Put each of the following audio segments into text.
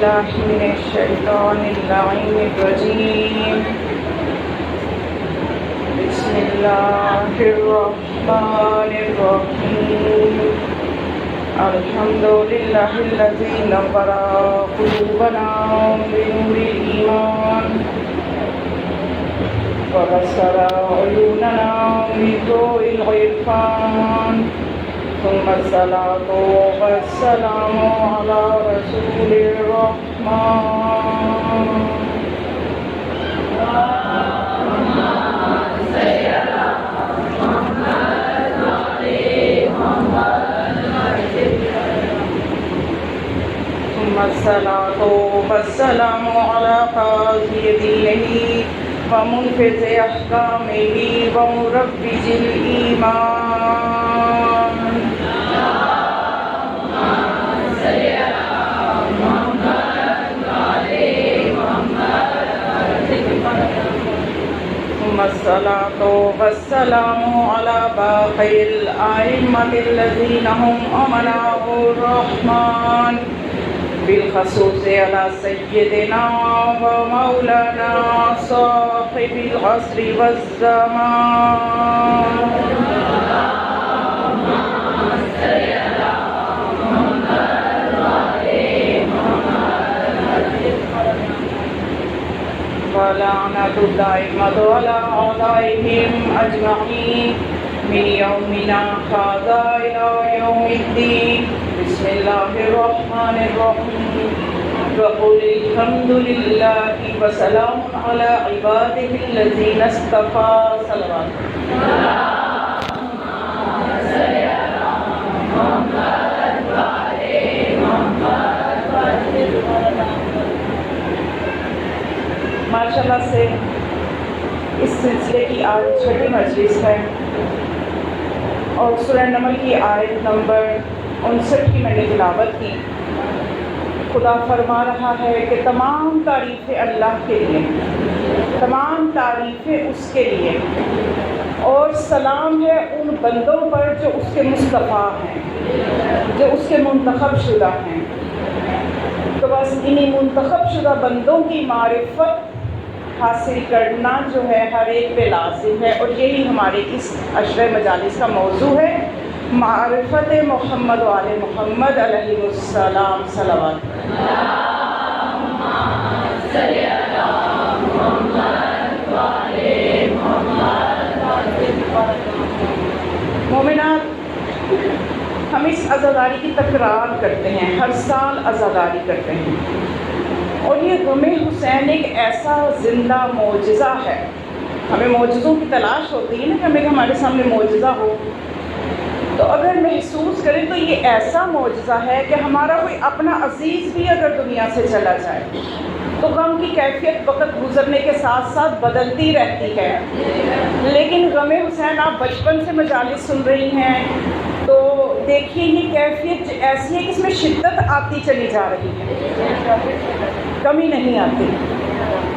بالله من الشيطان اللعين الرجيم. بسم الله الرحمن الرحيم. الحمد لله الذي نور قلوبنا بنور الإيمان وبصر عيوننا بضوء العرفان، ثم الصلاة والسلام على رسول الرحمن. ثم الصلاة والسلام على قاضي دينه ومنفذ أحكامه ومروج الإيمان. ثم الصلاة والسلام على باقي الأئمة الذين هم أمناء الرحمن، بالخصوص على سيدنا ومولانا صاحب العصر والزمان. ولعنة الدائمة على أعدائهم أجمعين من يومنا هذا إلى يوم الدين. بسم الله الرحمن الرحيم. وقل الحمد لله وسلام على عباده الذين اصطفى. صلوات. ماشاءاللہ سے اس سلسلے کی آج چھٹی مجلس ہے اور سورہ نمل کی آیت نمبر 59 کی میں نے تلاوت کی. خدا فرما رہا ہے کہ تمام تعریفیں اللہ کے لیے، تمام تعریفیں اس کے لیے، اور سلام ہے ان بندوں پر جو اس کے مصطفیٰ ہیں، جو اس کے منتخب شدہ ہیں. تو بس انہی منتخب شدہ بندوں کی معرفت حاصل کرنا جو ہے ہر ایک پہ لازم ہے، اور یہی ہمارے اس عشرہ مجالس کا موضوع ہے، معرفت محمد و آل محمد علیہ السلام. صلوات. مومنات، ہم اس عزاداری کی تکرار کرتے ہیں، ہر سال عزاداری کرتے ہیں، اور یہ غم حسین ایک ایسا زندہ معجزہ ہے. ہمیں معجزوں کی تلاش ہوتی ہے نا، کہ ہمارے سامنے معجزہ ہو. تو اگر محسوس کریں تو یہ ایسا معجزہ ہے کہ ہمارا کوئی اپنا عزیز بھی اگر دنیا سے چلا جائے تو غم کی کیفیت وقت گزرنے کے ساتھ ساتھ بدلتی رہتی ہے. لیکن غم حسین آپ بچپن سے مجالس سن رہی ہیں تو دیکھیے یہ کیفیت ایسی ہے کہ اس میں شدت آتی چلی جا رہی ہے، کمی نہیں آتی.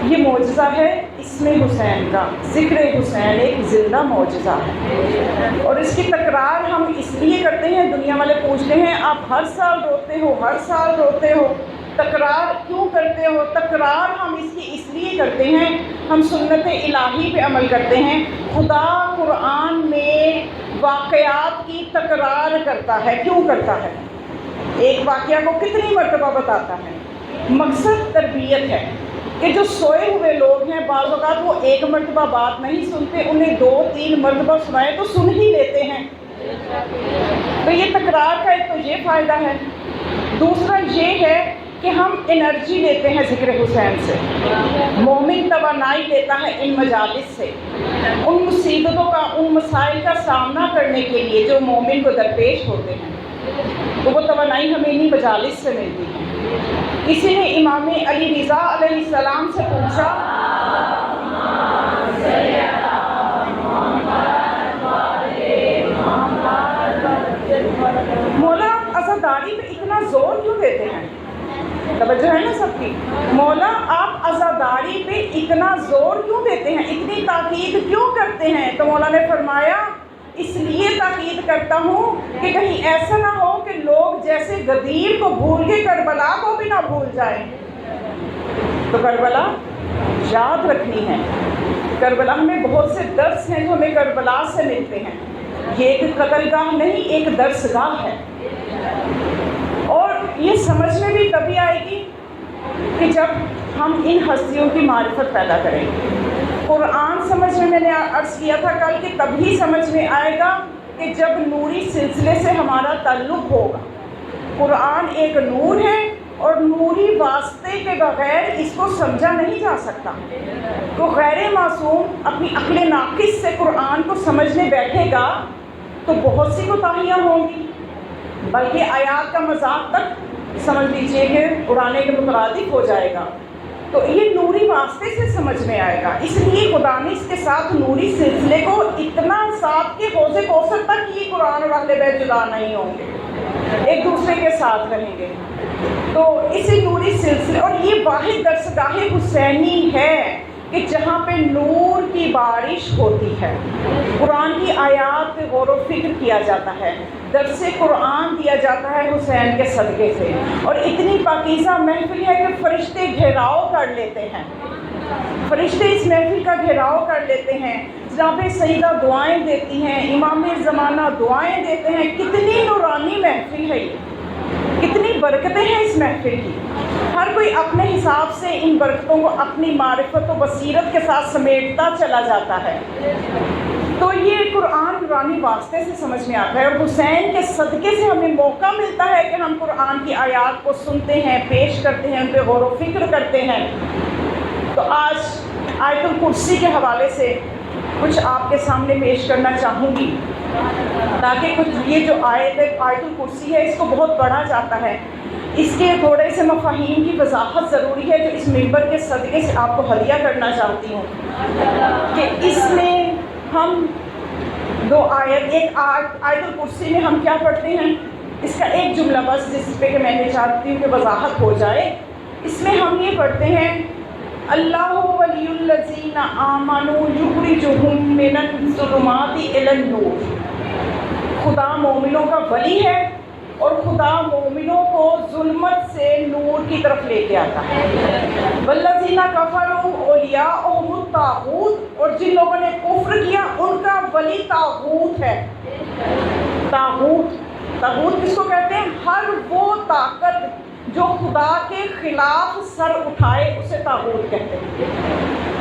یہ معجزہ ہے اسم حسین کا، ذکر حسین ایک زندہ معجزہ ہے، اور اس کی تکرار ہم اس لیے کرتے ہیں. دنیا والے پوچھتے ہیں آپ ہر سال روتے ہو، ہر سال روتے ہو، تکرار کیوں کرتے ہو؟ تکرار ہم اس لیے کرتے ہیں، ہم سنت الہی پہ عمل کرتے ہیں. خدا قرآن میں واقعات کی تکرار کرتا ہے. کیوں کرتا ہے؟ ایک واقعہ کو کتنی مرتبہ بتاتا ہے؟ مقصد تربیت ہے کہ جو سوئے ہوئے لوگ ہیں بعض اوقات وہ ایک مرتبہ بات نہیں سنتے، انہیں 2-3 مرتبہ سنائے تو سن ہی لیتے ہیں. تو یہ تکرار کا ایک تو یہ فائدہ ہے. دوسرا یہ ہے کہ ہم انرجی لیتے ہیں ذکر حسین سے. مومن توانائی لیتا ہے ان مجالس سے، ان مصیبتوں کا، ان مسائل کا سامنا کرنے کے لیے جو مومن کو درپیش ہوتے ہیں. تو وہ توانائی ہمیں انہی مجالس سے ملتی ہے. کسی نے امام علی رضا علیہ السلام سے پوچھا مولا عزاداری پہ اتنا زور کیوں دیتے ہیں؟ توجہ ہے نا سب کی. مولا آپ عزاداری پہ اتنا زور کیوں دیتے ہیں، اتنی تاکید کیوں کرتے ہیں؟ تو مولا نے فرمایا اس لیے تاکید کرتا ہوں کہ کہیں ایسا نہ ہو کہ لوگ جیسے غدیر کو بھول کے کربلا کو بھی نہ بھول جائیں۔ تو کربلا یاد رکھنی ہے۔ کربلا میں بہت سے درس ہیں جو ہمیں کربلا سے ملتے ہیں۔ یہ ایک قتل گاہ نہیں، ایک درس گاہ ہے، اور یہ سمجھ میں بھی تبھی آئے گی کہ جب ہم ان ہستیوں کی معرفت پیدا کریں گے۔ قرآن سمجھ میں نے عرض کیا تھا کل کہ تبھی سمجھ میں آئے گا کہ جب نوری سلسلے سے ہمارا تعلق ہوگا۔ قرآن ایک نور ہے اور نوری واسطے کے بغیر اس کو سمجھا نہیں جا سکتا۔ تو غیر معصوم اپنی عقل ناقص سے قرآن کو سمجھنے بیٹھے گا تو بہت سی کوتاہیاں ہوں گی، بلکہ آیات کا مذاق تک سمجھ لیجئے کہ اڑانے کے مترادف ہو جائے گا۔ تو یہ نوری واسطے سے سمجھ میں آئے گا، اس لیے خدا نے اس کے ساتھ نوری سلسلے کو اتنا ساتھ کہ حوض کوثر تک یہ قرآن اور اہل بیت جدا نہیں ہوں گے، ایک دوسرے کے ساتھ رہیں گے۔ تو اسی نوری سلسلے، اور یہ واحد درسگاہ حسینی ہے کہ جہاں پہ نور کی بارش ہوتی ہے، قرآن کی آیات پہ غور و فکر کیا جاتا ہے، درس قرآن دیا جاتا ہے حسین کے صدقے سے، اور اتنی پاکیزہ محفل ہے کہ فرشتے گھیراؤ کر لیتے ہیں، فرشتے اس محفل کا گھیراؤ کر لیتے ہیں، جناب سیدہ دعائیں دیتی ہیں، امام زمانہ دعائیں دیتے ہیں۔ کتنی نورانی محفل ہے یہ، کتنی برکتیں ہیں اس محفل کی۔ ہر کوئی اپنے حساب سے ان برکتوں کو اپنی معرفت و بصیرت کے ساتھ سمیٹتا چلا جاتا ہے۔ تو یہ قرآن نورانی واسطے سے سمجھ میں آتا ہے، اور حسین کے صدقے سے ہمیں موقع ملتا ہے کہ ہم قرآن کی آیات کو سنتے ہیں، پیش کرتے ہیں، ان پہ غور و فکر کرتے ہیں۔ تو آج آیت الکرسی کے حوالے سے کچھ آپ کے سامنے پیش کرنا چاہوں گی، تاکہ کچھ یہ جو آیت الکرسی ہے اس کو بہت پڑھا جاتا ہے، اس کے تھوڑے سے مفاہیم کی وضاحت ضروری ہے جو اس ممبر کے صدقے سے آپ کو ہدیہ کرنا چاہتی ہوں، کہ اس میں ہم دو آیت، ایک آیت الکرسی میں ہم کیا پڑھتے ہیں، اس کا ایک جملہ بس جس پہ کہ میں نے چاہتی ہوں کہ وضاحت ہو جائے۔ اس میں ہم یہ پڑھتے ہیں اللہ ولی الذین آمنوا یخرجہم من الظلمات الی النور۔ خدا مومنوں کا ولی ہے اور خدا مومنوں کو ظلمت سے نور کی طرف لے کے آتا ہے۔ والذین کفروا اولیاءہم الطاغوت، اور جن لوگوں نے کفر کیا ان کا ولی طاغوت ہے۔ طاغوت کس کو کہتے ہیں؟ ہر وہ طاقت جو خدا کے خلاف سر اٹھائے اسے طاغوت کہتے ہیں۔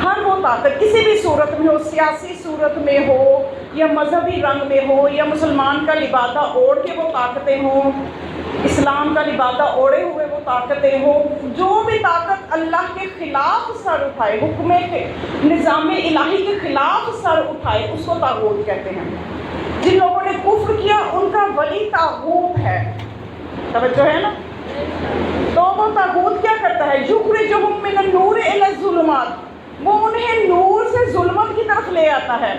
ہر وہ طاقت کسی بھی صورت میں ہو، سیاسی صورت میں ہو یا مذہبی رنگ میں ہو، یا مسلمان کا لبادہ اوڑھ کے وہ طاقتیں ہوں، اسلام کا لبادہ اوڑھے ہوئے وہ طاقتیں ہوں، جو بھی طاقت اللہ کے خلاف سر اٹھائے، حکم کے نظام الہی کے خلاف سر اٹھائے، اس کو طاغوت کہتے ہیں۔ جن لوگوں نے کفر کیا ان کا ولی طاغوت ہے۔ توجہ ہے نا؟ تو وہ طاغوت کیا کرتا ہے؟ یخرجہم من النور الی الظلمات، وہ انہیں نور سے ظلمت کی طرف لے آتا ہے۔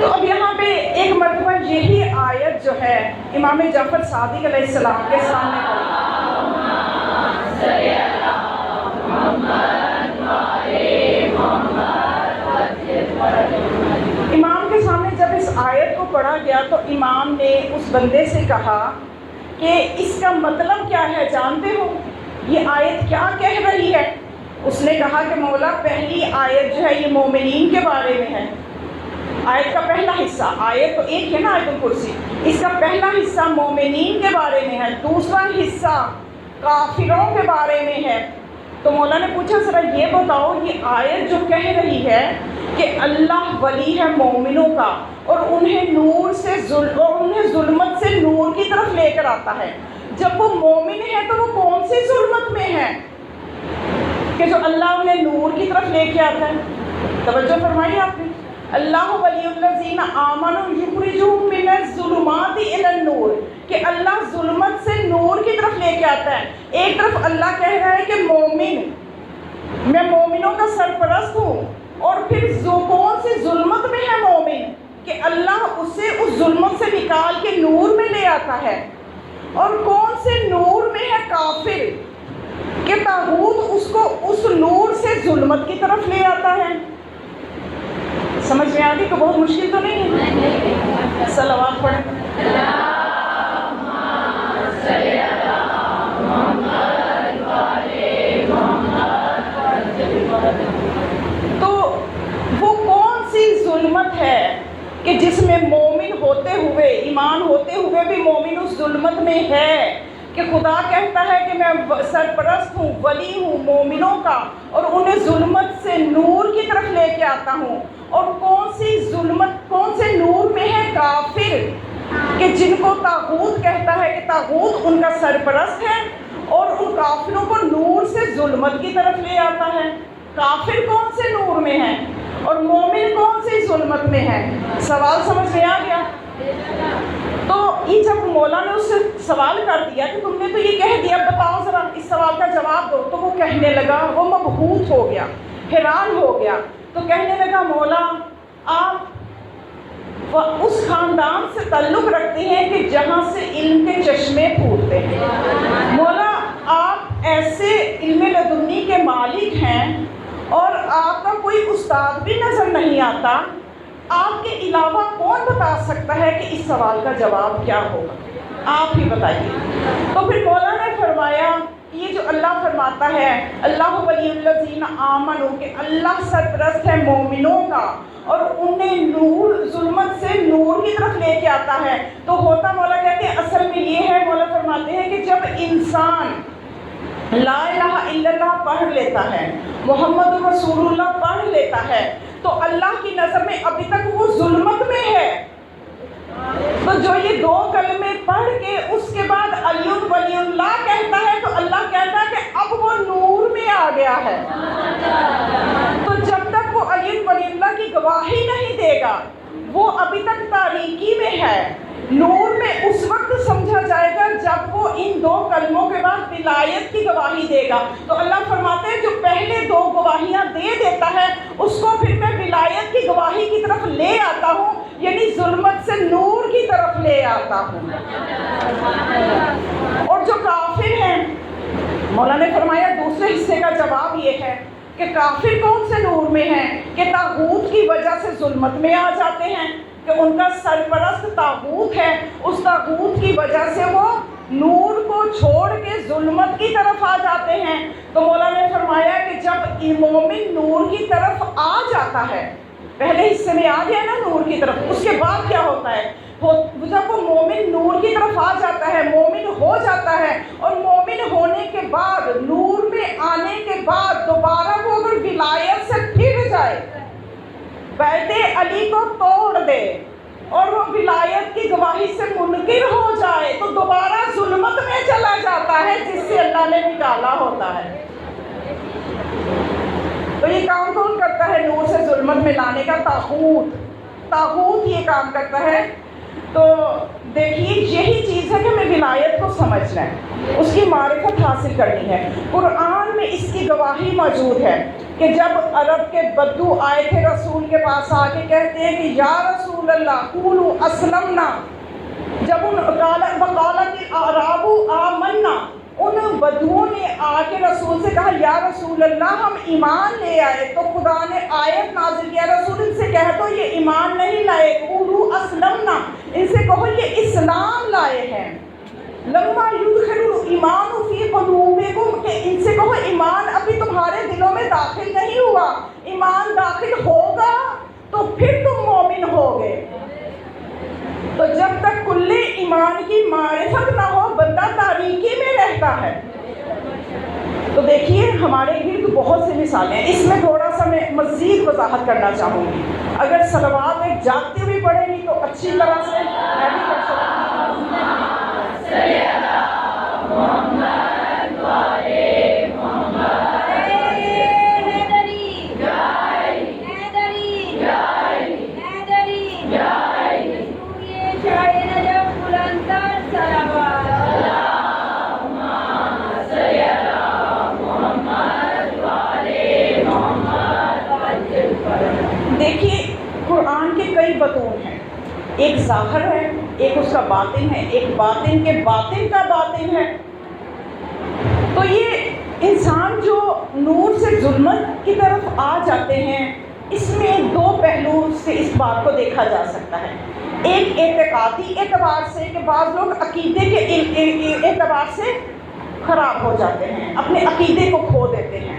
تو اب یہاں پہ ایک مرتبہ یہی آیت جو ہے امام جعفر صادق علیہ السلام کے سامنے امام کے سامنے جب اس آیت کو پڑھا گیا تو امام نے اس بندے سے کہا کہ اس کا مطلب کیا ہے، جانتے ہو یہ آیت کیا کہہ رہی ہے؟ اس نے کہا کہ مولا پہلی آیت جو ہے یہ مومنین کے بارے میں ہے۔ آیت کا پہلا حصہ، آیت تو ایک ہے نا آیت الکرسی، اس کا پہلا حصہ مومنین کے بارے میں ہے، دوسرا حصہ کافروں کے بارے میں ہے۔ تو مولا نے پوچھا ذرا یہ بتاؤ یہ آیت جو کہہ رہی ہے کہ اللہ ولی ہے مومنوں کا اور انہیں نور سے انہیں ظلمت سے نور کی طرف لے کر آتا ہے، جب وہ مومن ہے تو وہ کون سی ظلمت میں ہے کہ جو اللہ انہیں نور کی طرف لے کے آتا ہے؟ توجہ فرمائی آپ نے، اللہ ولی الذین آمنوا یخرجہم من الظلمات الی النور، کہ اللہ ظلمت سے نور کی طرف لے کے آتا ہے۔ ایک طرف اللہ کہہ رہا ہے کہ مومن، میں مومنوں کا سرپرست ہوں، اور پھر کون سی ظلمت میں ہے مومن کہ اللہ اسے اس ظلمت سے نکال کے نور میں لے آتا ہے، اور کون سے نور میں ہے کافر کہ طاغوت اس کو اس نور سے ظلمت کی طرف لے آتا ہے۔ سمجھ میں آ گئی کہ بہت مشکل تو نہیں ہے؟ صلوات پڑھیں. تو وہ کون سی ظلمت ہے کہ جس میں مومن ہوتے ہوئے، ایمان ہوتے ہوئے بھی مومن اس ظلمت میں ہے کہ خدا کہتا ہے کہ میں سرپرست ہوں، ولی ہوں مومنوں کا، اور انہیں ظلمت سے نور کی طرف لے کے آتا ہوں. اور کون سی ظلمت، کون سے نور میں ہے؟ کافر، کہ جن کو طاغوت کہتا ہے کہ طاغوت ان کا سرپرست ہے، اور ان کافروں کو نور سے ظلمت کی طرف لے آتا ہے. کافر کون سے نور میں ہے اور مومن کون سی ظلمت میں ہے؟ سوال سمجھ میں آ گیا؟ تو یہ جب مولا نے اس سے سوال کر دیا کہ تم نے تو یہ کہہ دیا، بتاؤ ذرا اس سوال کا جواب دو، تو وہ کہنے لگا، وہ مبہوت ہو گیا، حیران ہو گیا. تو کہنے لگا مولا آپ اس خاندان سے تعلق رکھتے ہیں کہ جہاں سے علم کے چشمے پھوٹتے ہیں. مولا آپ ایسے علم لدنی کے مالک ہیں اور آپ کا کوئی استاد بھی نظر نہیں آتا. آپ کے علاوہ کون بتا سکتا ہے کہ اس سوال کا جواب کیا ہوگا؟ آپ ہی بتائیے. تو پھر مولا نے فرمایا، یہ جو اللہ فرماتا ہے اللہ ولی الذین آمنوا، کہ اللہ سرپرست ہے مومنوں کا اور انہیں نور، ظلمت سے نور کی طرف لے کے آتا ہے. تو ہوتا مولا کہتے ہیں اصل میں یہ ہے، مولا فرماتے ہیں کہ جب انسان لا الہ الا اللہ پڑھ لیتا ہے، محمد رسول اللہ پڑھ لیتا ہے، تو اللہ کی نظر میں ابھی تک وہ ظلمت میں ہے. تو جو یہ دو کلمے پڑھ کے اس کے بعد علی ولی اللہ کہتا ہے، تو اللہ کہتا ہے کہ اب وہ نور میں آ گیا ہے. تو جب تک وہ علی ولی اللہ کی گواہی نہیں دے گا، وہ ابھی تک تاریکی میں ہے. نور میں اس وقت سمجھا جائے گا جب وہ ان دو کلموں کے بعد ولایت کی گواہی دے گا. تو اللہ فرماتے ہیں جو پہلے دو گواہیاں دے دیتا ہے اس کو پھر میں ولایت کی گواہی کی طرف لے آتا ہوں، یعنی ظلمت سے نور کی طرف لے آتا ہوں. اور جو کافر ہیں، مولا نے فرمایا دوسرے حصے کا جواب یہ ہے کہ کافر کون سے نور میں ہیں؟ کہ طاغوت کی وجہ سے ظلمت میں آ جاتے ہیں، کہ ان کا سرپرست طاغوت ہے، اس طاغوت کی وجہ سے وہ نور کو چھوڑ کے ظلمت کی طرف آ جاتے ہیں. تو مولا نے فرمایا کہ جب مومن نور کی طرف آ جاتا ہے، پہلے حصے میں آ گیا نا نور کی طرف، اس کے بعد کیا ہوتا ہے؟ جب وہ مومن نور کی طرف آ جاتا ہے، مومن ہو جاتا ہے، اور مومن ہونے کے بعد، نور میں آنے کے بعد دوبارہ وہ اگر ولایت سے پھر جائے، بیت علی کو توڑ دے اور وہ ولایت کی گواہی سے منکر ہو جائے، تو دوبارہ ظلمت میں چلا جاتا ہے جس سے اللہ نے نکالا ہوتا ہے. تو یہ کام کون کرتا ہے نور سے ظلمت میں لانے کا؟ طاغوت یہ کام کرتا ہے. تو دیکھیے یہی چیز ہے کہ ہمیں ولایت کو سمجھنا ہے، اس کی معرفت حاصل کرنی ہے. قرآن میں اس کی گواہی موجود ہے کہ جب عرب کے بدو آئے تھے رسول کے پاس، آ کے کہتے ہیں کہ یا رسول اللہ قولوا اسلمنا، جب ان وقالت الاعراب آمنا، ان بدوؤں نے آ کے رسول سے کہا یا رسول اللہ ہم ایمان لے آئے، تو خدا نے آیت نازل کیا رسول ان سے کہہ دو یہ ایمان نہیں لائے، قولوا اسلمنا، ان سے کہو یہ اسلام لائے ہیں. لما یدخل الایمان فی قلوبکم، کہ ان سے کہو ایمان ابھی تمہارے دلوں میں داخل نہیں ہوا، ایمان داخل ہوگا تو پھر تم مومن ہوگے. تو جب تک کل ایمان کی معرفت نہ ہو بندہ تاریکی میں رہتا ہے. تو دیکھیے ہمارے گرد بہت سی مثالیں ہیں، اس میں تھوڑا سا میں مزید وضاحت کرنا چاہوں گی. اگر صلوات ایک جاگتی ہوئی پڑھیں گی تو اچھی طرح سے میں بھی کر سکتی ہوں. دیکھیے قرآن کے کئی بطون ہیں، ایک ظاہر ہے، ایک اس کا باطن ہے، ایک باطن کے باطن کا باطن ہے. تو یہ انسان جو نور سے ظلمت کی طرف آ جاتے ہیں اس میں دو پہلو سے اس بات کو دیکھا جا سکتا ہے. ایک اعتقادی اعتبار سے کہ بعض لوگ عقیدے کے اعتبار سے خراب ہو جاتے ہیں، اپنے عقیدے کو کھو دیتے ہیں،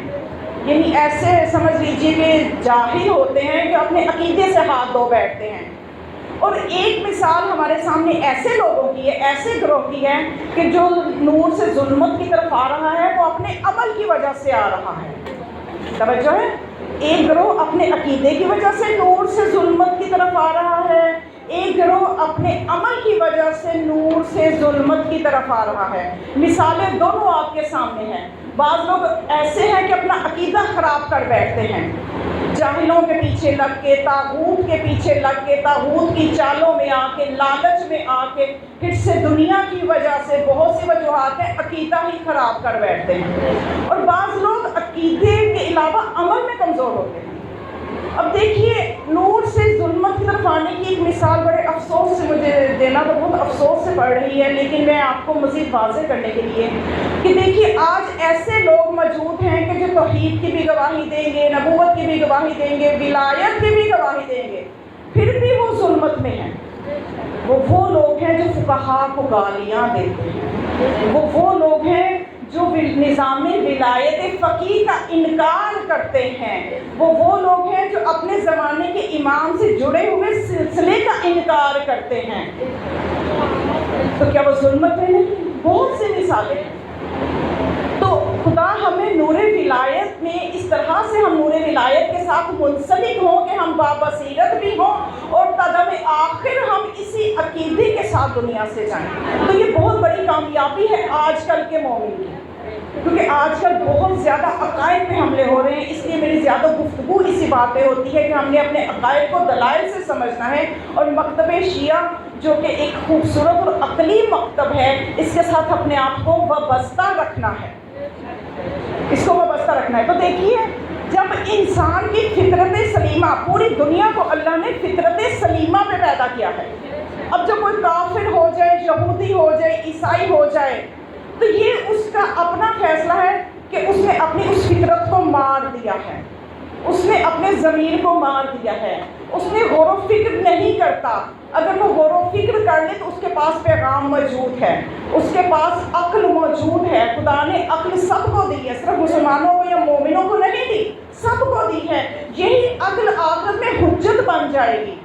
یعنی ایسے سمجھ لیجیے کہ جاہل ہوتے ہیں کہ اپنے عقیدے سے ہاتھ دھو بیٹھتے ہیں. اور ایک مثال ہمارے سامنے ایسے لوگوں کی ہے، ایسے گروہ کی ہے کہ جو نور سے ظلمت کی طرف آ رہا ہے وہ اپنے عمل کی وجہ سے آ رہا ہے. توجہ ہے، ایک گروہ اپنے عقیدے کی وجہ سے نور سے ظلمت کی طرف آ رہا ہے، ایک گروہ اپنے عمل کی وجہ سے نور سے ظلمت کی طرف آ رہا ہے. مثالیں دونوں آپ کے سامنے ہیں. بعض لوگ ایسے ہیں کہ اپنا عقیدہ خراب کر بیٹھتے ہیں، جاہلوں کے پیچھے لگ کے، طاغوت کے پیچھے لگ کے، طاغوت کی چالوں میں آ کے، لالچ میں آ کے، پھر سے دنیا کی وجہ سے بہت سی وجوہات ہیں عقیدہ ہی خراب کر بیٹھتے ہیں. اور بعض لوگ عقیدے کے علاوہ عمل میں کمزور ہوتے ہیں. اب دیکھیے، نور سے ظلمت کی طرف آنے کی ایک مثال بڑے افسوس سے مجھے دینا تو بہت افسوس سے پڑ رہی ہے، لیکن میں آپ کو مزید واضح کرنے کے لیے کہ دیکھیے آج ایسے لوگ موجود ہیں کہ جو توحید کی بھی گواہی دیں گے، نبوت کی بھی گواہی دیں گے، ولایت کی بھی گواہی دیں گے، پھر بھی وہ ظلمت میں ہیں. وہ لوگ ہیں جو فقہاء کو گالیاں دیتے ہیں، وہ لوگ ہیں جو نظام ولایت فقیہ کا انکار کرتے ہیں، وہ لوگ ہیں جو اپنے زمانے کے امام سے جڑے ہوئے سلسلے کا انکار کرتے ہیں. تو کیا وہ ظلمت میں نہیں؟ بہت سے مثالیں ہیں. تو خدا ہمیں نور ولایت میں اس طرح سے ہم نور ولایت کے ساتھ منسلک ہوں کہ ہم بابصیرت بھی ہوں اور تدم آخر ہم اسی عقیدے کے ساتھ دنیا سے جائیں. تو یہ بہت بڑی کامیابی ہے آج کل کے مومن کی، کیونکہ آج کل بہت زیادہ عقائد پہ حملے ہو رہے ہیں. اس لیے میری زیادہ گفتگو اسی بات پہ ہوتی ہے کہ ہم نے اپنے عقائد کو دلائل سے سمجھنا ہے، اور مکتب شیعہ جو کہ ایک خوبصورت اور عقلی مکتب ہے، اس کے ساتھ اپنے آپ کو وابستہ رکھنا ہے، اس کو وابستہ رکھنا ہے. تو دیکھیے، جب انسان کی فطرت سلیمہ، پوری دنیا کو اللہ نے فطرت سلیمہ پہ پیدا کیا ہے. اب جو کوئی کافر ہو جائے، یہودی ہو جائے، عیسائی ہو جائے، تو یہ اس کا اپنا فیصلہ ہے کہ اس نے اپنی اس فطرت کو مار دیا ہے، اس نے اپنے ضمیر کو مار دیا ہے، اس نے غور و فکر نہیں کرتا. اگر وہ غور و فکر کر لے تو اس کے پاس پیغام موجود ہے، اس کے پاس عقل موجود ہے. خدا نے عقل سب کو دی ہے، صرف مسلمانوں کو یا مومنوں کو نہیں دی، سب کو دی ہے. یہی عقل آخرت میں حجت بن جائے گی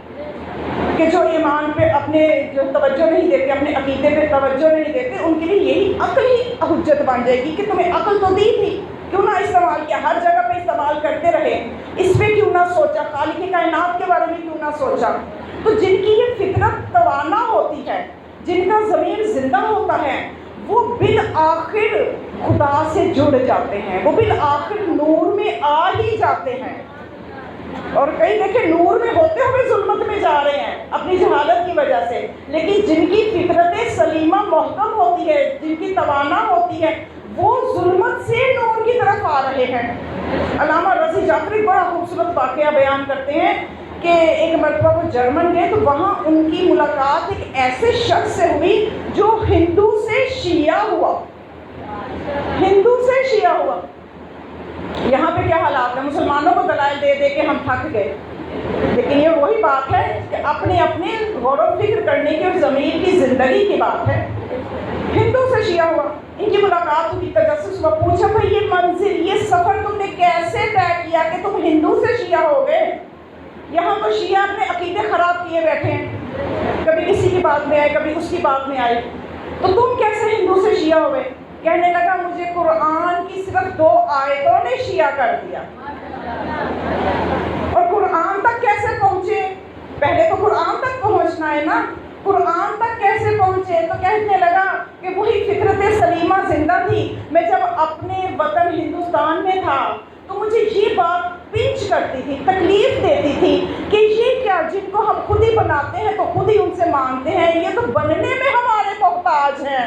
کہ جو ایمان پہ اپنے جو توجہ نہیں دیتے، اپنے عقیدے پہ توجہ نہیں دیتے، ان کے لیے یہی عقل ہی حجت بن جائے گی کہ تمہیں عقل تو دی تھی، کیوں نہ استعمال کیا، ہر جگہ پہ استعمال کرتے رہے، اس پہ کیوں نہ سوچا، خالق کائنات کے بارے میں کیوں نہ سوچا. تو جن کی یہ فطرت توانا ہوتی ہے، جن کا ضمیر زندہ ہوتا ہے، وہ بالآخر خدا سے جڑ جاتے ہیں، وہ بالآخر نور میں آ ہی جاتے ہیں. اور کئی دیکھیں نور میں ہوتے ہوئے ظلمت میں جا رہے ہیں اپنی جہالت کی وجہ سے. لیکن جن کی فطرت سلیمہ محکم ہوتی ہے، جن کی توانا ہوتی ہے، وہ ظلمت سے نور کی طرف آ رہے ہیں. علامہ رضی جعفری بڑا خوبصورت واقعہ بیان کرتے ہیں کہ ایک مرتبہ وہ جرمن گئے تو وہاں ان کی ملاقات ایک ایسے شخص سے ہوئی جو ہندو سے شیعہ ہوا. ہندو سے شیعہ ہوا. یہاں پہ کیا حالات ہیں، مسلمانوں کو دلائل دے دے کے ہم تھک گئے، لیکن یہ وہی بات ہے کہ اپنے اپنے غور و فکر کرنے کی اور ضمیر کی زندگی کی بات ہے. ہندو سے شیعہ ہوا، ان کی ملاقات ہوئی، تجسس ہوا، پوچھا بھائی یہ منزل، یہ سفر تم نے کیسے طے کیا کہ تم ہندو سے شیعہ ہو گئے؟ یہاں تو شیعہ اپنے عقیدے خراب کیے بیٹھے ہیں، کبھی کسی کی بات میں آئے، کبھی اس کی بات میں آئی، تو تم کیسے ہندو سے شیعہ ہو گئے؟ کہنے لگا مجھے قرآن کی صرف 2 آیتوں نے شیعہ کر دیا. اور قرآن تک کیسے پہنچے؟ پہلے تو قرآن تک پہنچنا ہے نا. قرآن تک کیسے پہنچے؟ تو کہنے لگا کہ وہی فطرت سلیمہ زندہ تھی. میں جب اپنے وطن ہندوستان میں تھا تو مجھے یہ بات پنچ کرتی تھی، تکلیف دیتی تھی کہ یہ کیا، جن کو ہم خود ہی بناتے ہیں تو خود ہی ان سے مانگتے ہیں، یہ تو بننے میں ہمارے محتاج ہیں،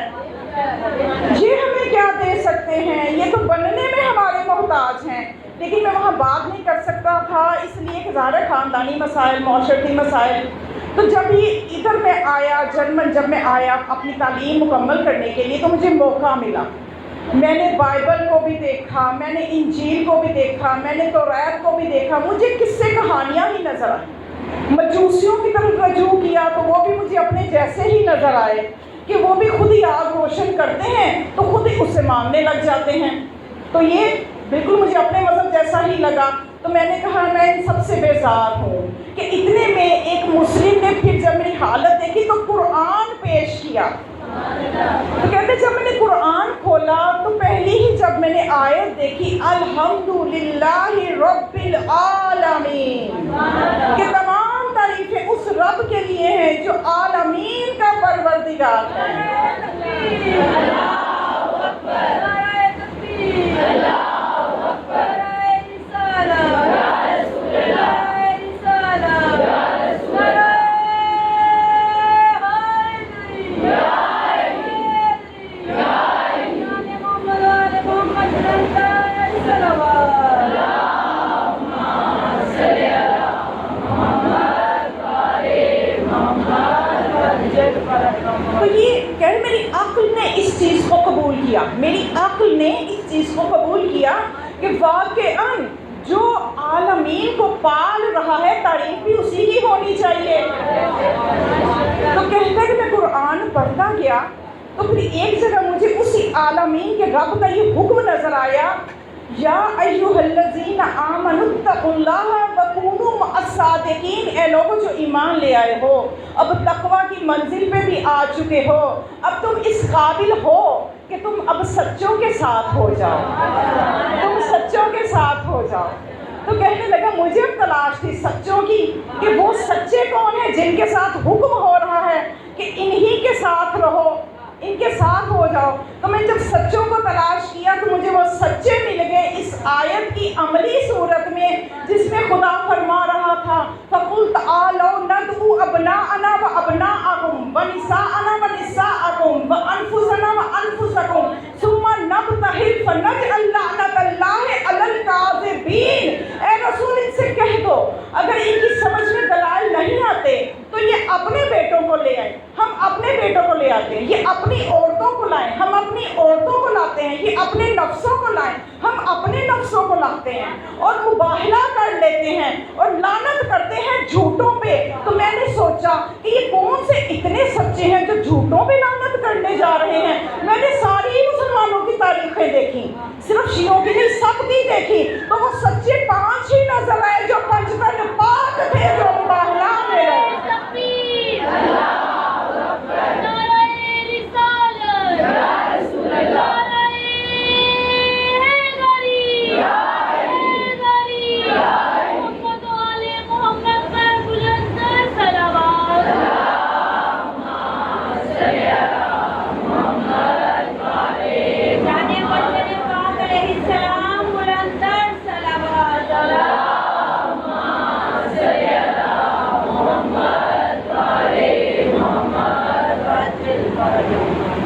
یہ ہمیں کیا دے سکتے ہیں، یہ تو بننے میں ہمارے محتاج ہیں. لیکن میں وہاں بات نہیں کر سکتا تھا، اس لیے کہ ظاہر خاندانی مسائل، معاشرتی مسائل. تو جب یہ ادھر میں آیا، جرمن جب میں آیا اپنی تعلیم مکمل کرنے کے لیے، تو مجھے موقع ملا میں نے بائبل کو بھی دیکھا، میں نے انجیل کو بھی دیکھا، میں نے توریت کو بھی دیکھا، مجھے قصے کہانیاں ہی نظر آئیں۔ مجوسیوں کی طرف رجوع کیا تو وہ بھی مجھے اپنے جیسے ہی نظر آئے کہ وہ بھی خود ہی آگ روشن کرتے ہیں تو خود ہی اسے ماننے لگ جاتے ہیں۔ تو یہ بالکل مجھے اپنے مذہب جیسا ہی لگا۔ تو میں نے کہا میں ان سب سے بیزار ہوں کہ اتنے میں ایک مسلم نے پھر جب میری حالت دیکھی تو قرآن پیش کیا۔ تو کہتے جب میں نے قرآن کھولا تو پہلی ہی جب میں نے آیت دیکھی الحمدللہ رب العالمین، کہ تمام تعریفیں اس رب کے لیے ہیں جو عالمین کا پروردگار ہے۔ تو یہ کہ میری عقل نے اس چیز کو قبول کیا، میری عقل نے اس چیز کو قبول کیا کہ واقعاً جو عالمین کو پال رہا ہے تعریف بھی اسی کی ہونی چاہیے۔ تو کہتا ہے کہ میں قرآن پڑھتا گیا تو پھر ایک جگہ مجھے اسی عالمین کے رب کا یہ حکم نظر آیا، یا ایھا الذین آمنوا اتقوا اللہ وکونوا مع الصادقین، اے لوگوں جو ایمان لے آئے ہو، اب تقویٰ کی منزل پہ بھی آ چکے ہو، اب تم اس قابل ہو کہ تم اب سچوں کے ساتھ ہو جاؤ، تم سچوں کے ساتھ ہو جاؤ۔ تو کہنے لگا مجھے اب تلاش تھی سچوں کی کہ وہ سچے کون ہیں جن کے ساتھ حکم ہو رہا ہے کہ انہی کے ساتھ رہو، ان کے ساتھ ہو جاؤ۔ تو میں جب سچوں کو تلاش کیا تو مجھے وہ سچے مل گئے اس آیت کی عملی صورت میں، جس میں خدا فرما رہا تھا فَقُلْ تَعَالَوْا نَدْعُوا أَبْنَاءَنَا وَأَبْنَاءَكُمْ وَنِسَاءَنَا وَنِسَاءَكُمْ وَأَنفُسَنَا وَأَنفُسَكُمْ ثُمَّ نَبْتَهِلْ فَنَجْعَلْ لَعْنَةَ اللَّهِ عَلَى الْكَاذِبِينَ۔ اے رسول ان سے کہہ دو اگر ان کی سمجھ میں دلائل نہیں آتے تو یہ اپنے بیٹوں کو لے آئیں، ہم اپنے بیٹوں کو لے آتے ہیں، یہ اپنی عورتوں کو لائیں، ہم اپنی عورتوں کو لاتے ہیں، یہ اپنے نفسوں کو لائیں، ہم اپنے نفسوں کو لاتے ہیں اور مباہلہ کر لیتے ہیں اور لعنت کرتے ہیں جھوٹوں پہ۔ تو میں نے سوچا کہ یہ کون سے اتنے سچے ہیں جو جھوٹوں پہ لعنت کرنے جا رہے ہیں۔ میں نے ساری مسلمانوں کی تاریخیں دیکھی، صرف شیعوں کی نہیں سب کی دیکھی، تو وہ سچے 5 ہی نظر آئے جو پنجتن پاک تھے، جو مباہلہ میں رہے۔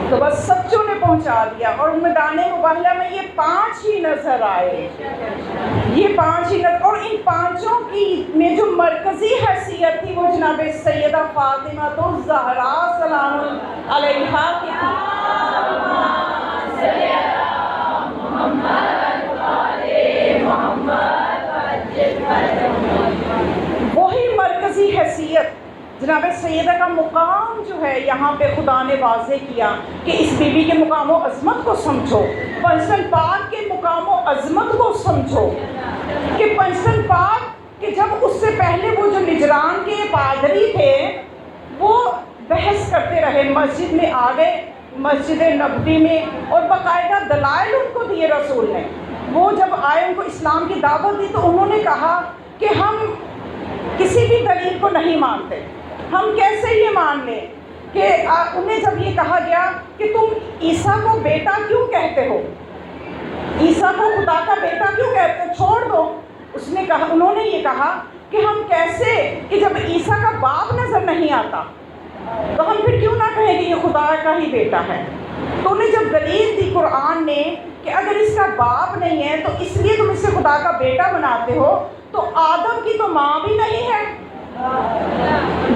تو بس سچوں نے پہنچا دیا اور میدان مباہلہ میں یہ 5 ہی نظر آئے، یہ 5 ہی نظر، اور ان 5 کی میں جو مرکزی حیثیت تھی وہ جناب سیدہ فاطمہ الزہراء سلام علیہا کی تھی۔ وہی مرکزی حیثیت جناب سیدہ کا مقام جو ہے یہاں پہ خدا نے واضح کیا کہ اس بی بی کے مقام و عظمت کو سمجھو، پنجتن پاک کے مقام و عظمت کو سمجھو کہ پنجتن پاک کہ جب اس سے پہلے وہ جو نجران کے پادری تھے وہ بحث کرتے رہے، مسجد میں آ گئے، مسجد نبوی میں، اور باقاعدہ دلائل ان کو دیے رسول نے۔ وہ جب آئے ان کو اسلام کی دعوت دی تو انہوں نے کہا کہ ہم کسی بھی دلیل کو نہیں مانتے، ہم کیسے یہ مان لیں کہ انہیں جب یہ کہا گیا کہ تم عیسیٰ کو بیٹا کیوں کہتے ہو، عیسیٰ کو خدا کا بیٹا کیوں کہتے ہو، چھوڑ دو۔ اس نے کہا، انہوں نے یہ کہا کہ ہم کیسے، کہ جب عیسیٰ کا باپ نظر نہیں آتا تو ہم پھر کیوں نہ کہیں کہ یہ خدا کا ہی بیٹا ہے۔ تو انہیں جب دلیل دی قرآن نے کہ اگر اس کا باپ نہیں ہے تو اس لیے تم اسے خدا کا بیٹا بناتے ہو، تو آدم کی تو ماں بھی نہیں ہے،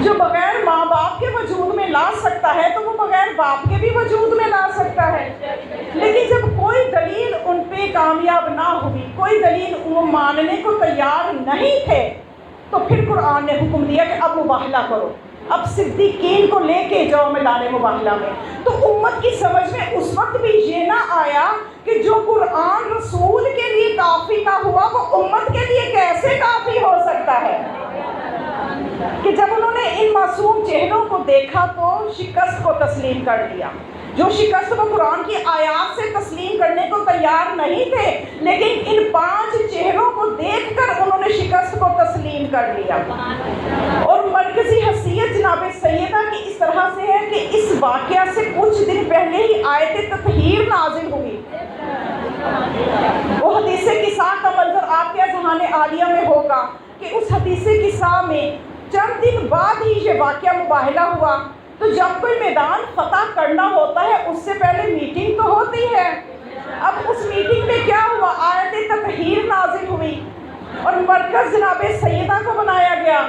جو بغیر ماں باپ کے وجود میں لا سکتا ہے تو وہ بغیر باپ کے بھی وجود میں لا سکتا ہے۔ لیکن جب کوئی کامیاب نہ ہوئی، کوئی دلیل وہ ماننے کو تیار نہیں تھے، تو پھر قرآن نے حکم دیا کہ اب مباہلہ کرو، اب صدیقین کو لے کے جاؤ میدان مباہلہ میں۔ تو امت کی سمجھ میں اس وقت بھی یہ نہ آیا کہ جو قرآن رسول کے لیے کافی نہ ہوا وہ امت کے لیے کیسے کافی ہو سکتا ہے، کہ جب انہوں نے ان معصوم چہروں کو دیکھا تو شکست کو تسلیم کر لیا۔ جو شکست وہ قرآن کی آیات سے تسلیم کرنے کو تیار نہیں تھے، لیکن ان 5 چہروں کو دیکھ کر انہوں نے شکست کو تسلیم کر لیا۔ اور مرکزی حیثیت جناب سیدہ کی اس طرح سے ہے کہ اس واقعہ سے کچھ دن پہلے ہی آیت تطہیر نازل ہوئی۔ وہ حدیث قصہ کا منظر آپ کے اذہان عالیہ میں ہوگا کہ اس حدیث قصہ میں چند دن بعد ہی یہ واقعہ مباہلہ ہوا۔ تو جب کوئی میدان فتح کرنا ہوتا ہے اس سے پہلے میٹنگ تو ہوتی ہے۔ اب اس میٹنگ میں کیا ہوا، آیت تطہیر نازل ہوئی اور مرکز جناب سیدہ کو بنایا گیا،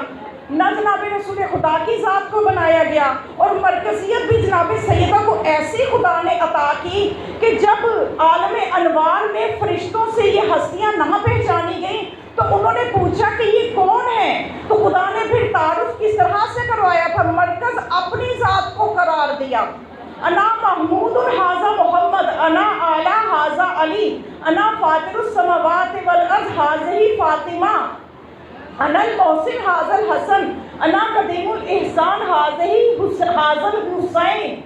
نہ جناب رسول خدا کی ذات کو بنایا گیا، اور مرکزیت بھی جناب سیدہ کو ایسی خدا نے عطا کی کہ جب عالم انوار میں فرشتوں سے یہ ہستیاں نہ پہچانی گئیں تو انہوں نے پوچھا کہ یہ کون ہے، تو خدا نے پھر تعارف کس طرح سے کروایا تھا، مرکز اپنی ذات کو قرار دیا، انا محمود ھذا محمد، انا اعلی ھذا علی، انا فاطر السماوات والارض ھذہ فاطمہ، انا المحسن ھذا الحسن، انا قدیم الاحسان ھذا الحسین۔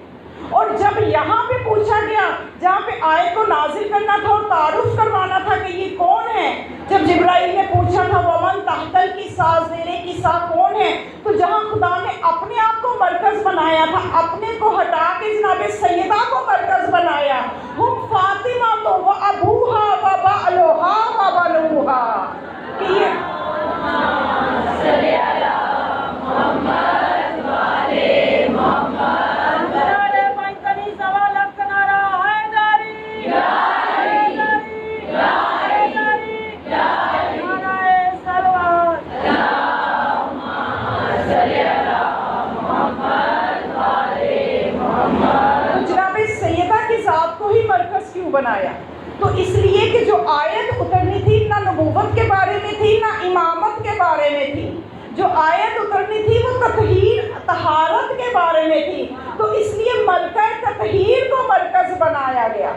اور جب یہاں پہ پوچھا گیا جہاں پہ آیت کو نازل کرنا تھا اور تعارف کروانا تھا کہ یہ کون ہے، جب جبرائیل نے پوچھا تھا ومن تحت القصاء، زیر قصاء کون ہے، تو جہاں خدا نے اپنے آپ کو مرکز بنایا تھا، اپنے کو ہٹا کے جناب سیدہ کو مرکز بنایا، ہم فاطمہ تو و ابوہا و بعلہا و بنوہا، کہ یہ بنایا، تو اس لیے کہ جو آیت اترنی تھی نہ نبوت کے بارے میں تھی نہ امامت کے بارے میں تھی، جو آیت اترنی تھی وہ تطہیر طہارت کے بارے میں تھی، تو اس لیے ملکہ تطہیر کو مرکز بنایا گیا،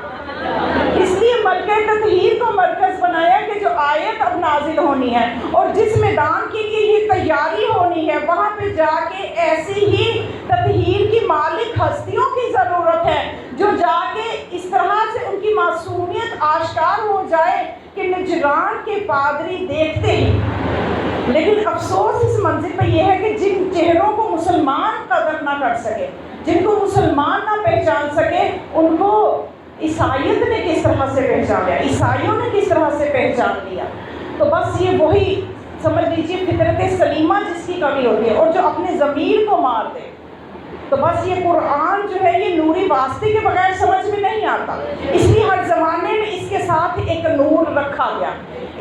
اس لیے ملکہ تطہیر کو مرکز بنایا کہ جو آیت اب نازل ہونی ہے اور جس میدان کے لیے یہ تیاری ہونی ہے وہاں پہ جا کے ایسی ہی تطہیر کی مالک ہستیوں کی ضرورت ہے جو جا کے اس طرح سے ان کی معصومیت آشکار ہو جائے کہ نجران کے پادری دیکھتے ہیں۔ لیکن افسوس اس منزل پہ یہ ہے کہ جن چہروں کو مسلمان قدر نہ کر سکے، جن کو مسلمان نہ پہچان سکے، ان کو عیسائیت نے کس طرح سے پہچان لیا، عیسائیوں نے کس طرح سے پہچان لیا۔ تو بس یہ وہی سمجھ لیجیے فطرت سلیمہ جس کی کمی ہوتی ہے اور جو اپنے ضمیر کو مار دے۔ تو بس یہ قرآن جو ہے یہ نوری واسطے کے بغیر سمجھ میں نہیں آتا، اس لیے ہر زمانے میں اس کے ساتھ ایک نور رکھا گیا،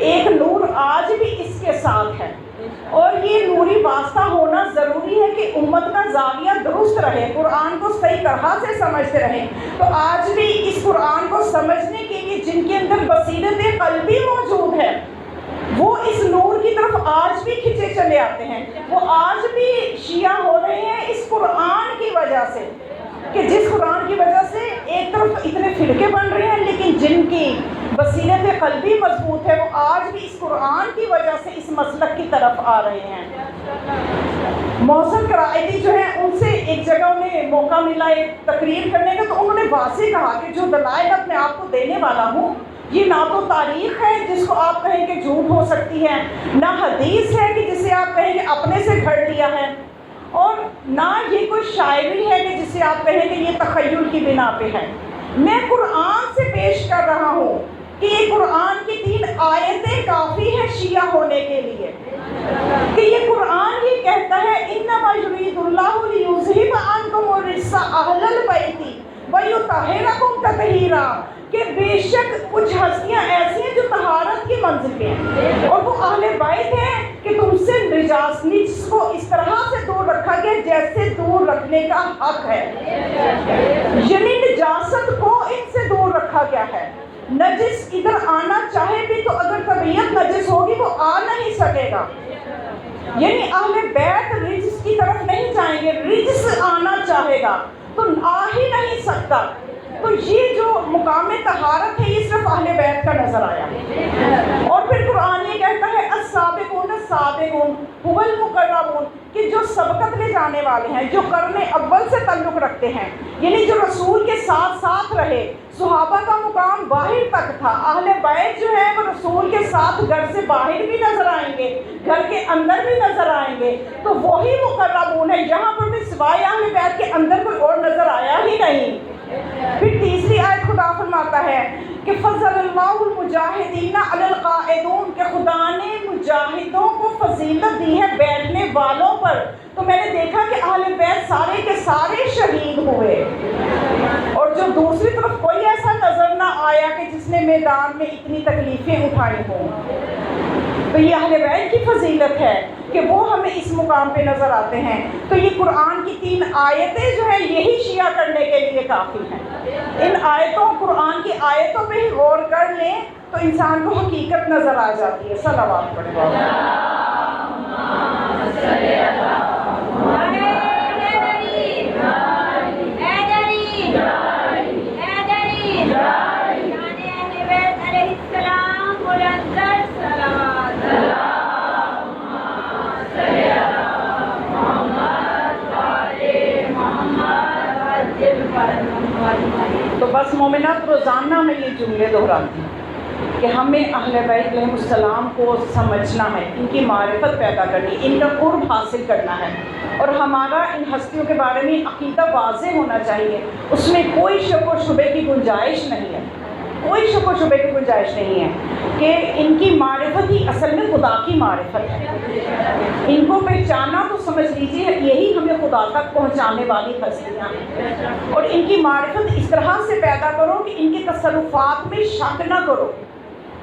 ایک نور آج بھی اس کے ساتھ ہے، اور یہ نوری واسطہ ہونا ضروری ہے کہ امت کا زاویہ درست رہے، قرآن کو صحیح طرح سے سمجھتے رہیں۔ تو آج بھی اس قرآن کو سمجھنے کے لیے جن کے اندر بصیرت قلبی موجود ہے وہ اس نور کی طرف آج بھی کھنچے چلے آتے ہیں، وہ آج بھی شیعہ ہو رہے ہیں اس قرآن کی وجہ سے، کہ جس قرآن کی وجہ سے ایک طرف اتنے فرقے بن رہے ہیں لیکن جن کی بصیرت قلبی مضبوط ہے وہ آج بھی اس قرآن کی وجہ سے اس مسلک کی طرف آ رہے ہیں۔ محسن قرائدی جو ہیں ان سے ایک جگہ انہیں موقع ملا ایک تقریر کرنے کا، تو انہوں نے واضح کہا کہ جو دلائل اپنے آپ کو دینے والا ہوں یہ نہ تو تاریخ ہے جس کو آپ کہیں کہ جھوٹ ہو سکتی ہے، نہ حدیث ہے کہ جسے آپ کہیں کہ اپنے سے گھڑ لیا ہے، اور نہ یہ کوئی شاعری ہے کہ جسے آپ کہیں کہ یہ تخیل کی بنا پہ ہے۔ میں قرآن سے پیش کر رہا ہوں کہ یہ قرآن کی 3 آیتیں کافی ہیں شیعہ ہونے کے لیے، کہ یہ قرآن یہ کہتا ہے انما یرید اللہ لیذھب عنکم الرجس اہل البیت ویطہرکم تطہیرا، کہ بے شک کچھ ہستیاں ایسی ہیں جو طہارت کی منزل پہ ہیں اور وہ اہل بیت ہیں کہ تم سے نجس کو اس طرح سے دور رکھا گیا جیسے دور رکھنے کا حق ہے، یعنی نجاست کو ان سے دور رکھا گیا ہے۔ نجس ادھر آنا چاہے بھی تو اگر طبیعت نجس ہوگی وہ آ نہیں سکے گا. یعنی اہل بیت رجس کی طرف نہیں جائیں گے، رجس آنا چاہے گا تو آ ہی نہیں سکتا. تو یہ جو مقام طہارت ہے یہ صرف اہل بیت کا نظر آیا. اور پھر قرآن یہ کہتا ہے السابقون السابقون هو المقربون، کہ جو سبقت لے جانے والے ہیں، جو قرن اول سے تعلق رکھتے ہیں، یعنی جو رسول کے ساتھ ساتھ رہے. صحابہ کا مقام باہر تک تھا، اہل بیت جو ہے وہ رسول کے ساتھ گھر سے باہر بھی نظر آئیں گے، گھر کے اندر بھی نظر آئیں گے. تو وہی مقربون ہے. یہاں پر بھی سوائے اہل بیت کے اندر کوئی اور نظر آیا ہی نہیں. پھر تیسری آیت خدا فرماتا ہے کہ فضل اللہ المجاہدین علی القاعدون، کہ خدا نے مجاہدوں کو فضیلت دی ہے بیٹھنے والوں پر. تو میں نے دیکھا کہ اہل بیت سارے کے سارے شہید ہوئے، اور جو دوسری طرف کوئی ایسا نظر نہ آیا کہ جس نے میدان میں اتنی تکلیفیں اٹھائی ہوں. تو یہ اہل بیت کی فضیلت ہے کہ وہ ہمیں اس مقام پہ نظر آتے ہیں. تو یہ قرآن کی 3 آیتیں جو ہیں یہی شیعہ کرنے کے لیے کافی ہیں. ان آیتوں، قرآن کی آیتوں پہ ہی غور کر لیں تو انسان کو حقیقت نظر آ جاتی ہے. صلوات پڑھیں. تو بس مومنات روزانہ میں یہ جملے دہراتی ہیں کہ ہمیں اہل بیت علیہ السلام کو سمجھنا ہے، ان کی معرفت پیدا کرنی، ان کا قرب حاصل کرنا ہے، اور ہمارا ان ہستیوں کے بارے میں عقیدہ واضح ہونا چاہیے. اس میں کوئی شک و شبے کی گنجائش نہیں ہے، کوئی شک و شبے کی گنجائش نہیں ہے کہ ان کی معرفت ہی اصل میں خدا کی معرفت ہے. ان کو پہچانا تو سمجھ لیجیے یہی ہمیں خدا تک پہنچانے والی ہستیاں ہیں. اور ان کی معرفت اس طرح سے پیدا کرو کہ ان کے تصرفات میں شک نہ کرو.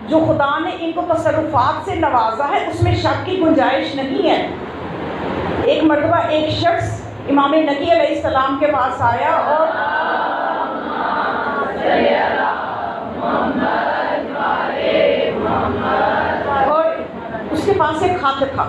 جو خدا نے ان کو تصرفات سے نوازا ہے اس میں شک کی گنجائش نہیں ہے. ایک مرتبہ ایک شخص امام نقی علیہ السلام کے پاس آیا اور اس کے پاس ایک خط تھا.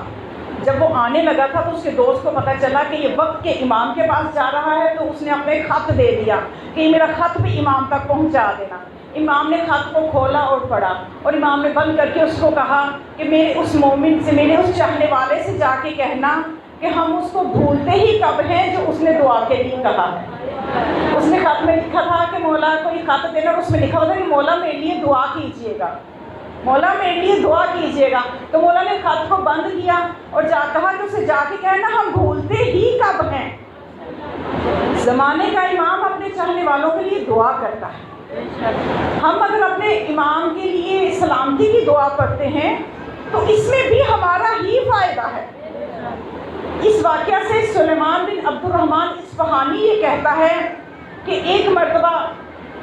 جب وہ آنے لگا تھا تو اس کے دوست کو پتہ چلا کہ یہ وقت کے امام کے پاس جا رہا ہے، تو اس نے اپنے خط دے دیا کہ یہ میرا خط بھی امام تک پہنچا دینا. امام نے خط کو کھولا اور پڑھا، اور امام نے بند کر کے اس کو کہا کہ میرے اس مومن سے، میرے اس چاہنے والے سے جا کے کہنا کہ ہم اس کو بھولتے ہی کب ہیں جو اس نے دعا کے لیے کہا ہے. اس نے خط میں لکھا تھا کہ مولا کوئی خط دینا، اور اس میں لکھا ہوتا کہ مولا میرے لیے دعا کیجیے گا، مولا میرے لیے دعا کیجیے گا. تو مولا نے خط کو بند کیا اور کہا کہ اسے جا کے کہنا ہم بھولتے ہی کب ہیں. زمانے کا امام اپنے چاہنے والوں کے لیے دعا کرتا ہے. ہم اگر اپنے امام کے لیے سلامتی کی دعا پڑھتے ہیں تو اس میں بھی ہمارا ہی فائدہ ہے. اس واقعہ سے سلیمان بن عبد الرحمن اصفہانی یہ کہتا ہے کہ ایک مرتبہ